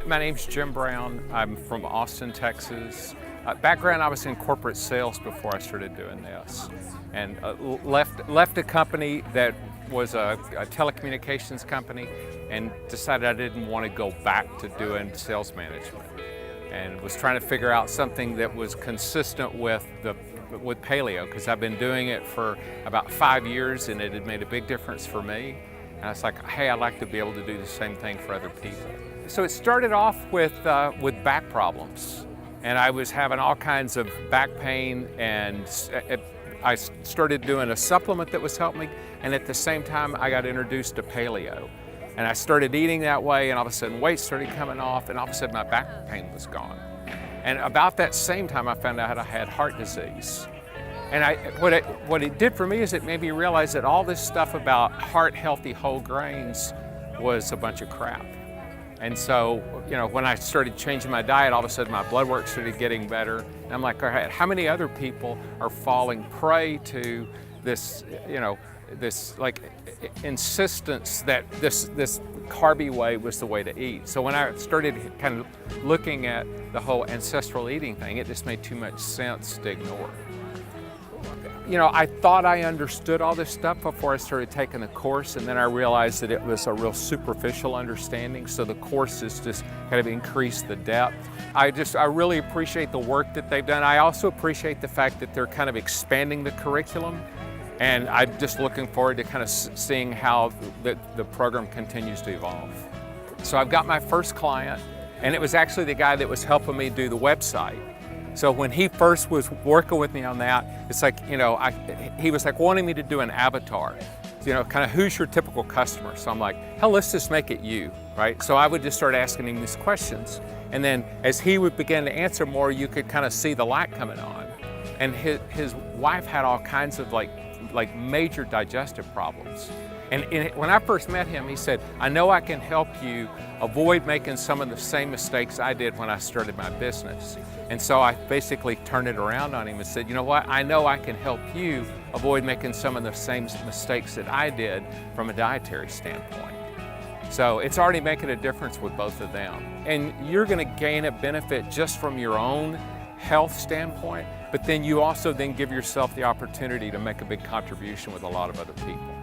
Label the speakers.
Speaker 1: My name's Jim Brown. I'm from Austin, Texas. Background, I was in corporate sales before I started doing this, and left a company that was a telecommunications company and decided I didn't want to go back to doing sales management, and was trying to figure out something that was consistent with paleo, because I've been doing it for about 5 years and it had made a big difference for me. And I was like, hey, I'd like to be able to do the same thing for other people. So it started off with back problems, and I was having all kinds of back pain, and I started doing a supplement that was helping me, and at the same time I got introduced to paleo. And I started eating that way, and all of a sudden weight started coming off, and all of a sudden my back pain was gone. And about that same time I found out I had heart disease. And what it did for me is it made me realize that all this stuff about heart healthy whole grains was a bunch of crap. And so, when I started changing my diet, all of a sudden my blood work started getting better. And I'm like, all right, how many other people are falling prey to this, this like insistence that this carby way was the way to eat? So when I started kind of looking at the whole ancestral eating thing, it just made too much sense to ignore. I thought I understood all this stuff before I started taking the course, and then I realized that it was a real superficial understanding, so the course has just kind of increased the depth. I really appreciate the work that they've done. I also appreciate the fact that they're kind of expanding the curriculum, and I'm just looking forward to kind of seeing how the program continues to evolve. So I've got my first client, and it was actually the guy that was helping me do the website. So when he first was working with me on that, it's like, he was like wanting me to do an avatar, kind of who's your typical customer? So I'm like, hell, let's just make it you, right? So I would just start asking him these questions. And then as he would begin to answer more, you could kind of see the light coming on. And his wife had all kinds of like major digestive problems. And when I first met him, he said, I know I can help you avoid making some of the same mistakes I did when I started my business. And so I basically turned it around on him and said, you know what, I know I can help you avoid making some of the same mistakes that I did from a dietary standpoint. So it's already making a difference with both of them. And you're gonna gain a benefit just from your own health standpoint, but then you also then give yourself the opportunity to make a big contribution with a lot of other people.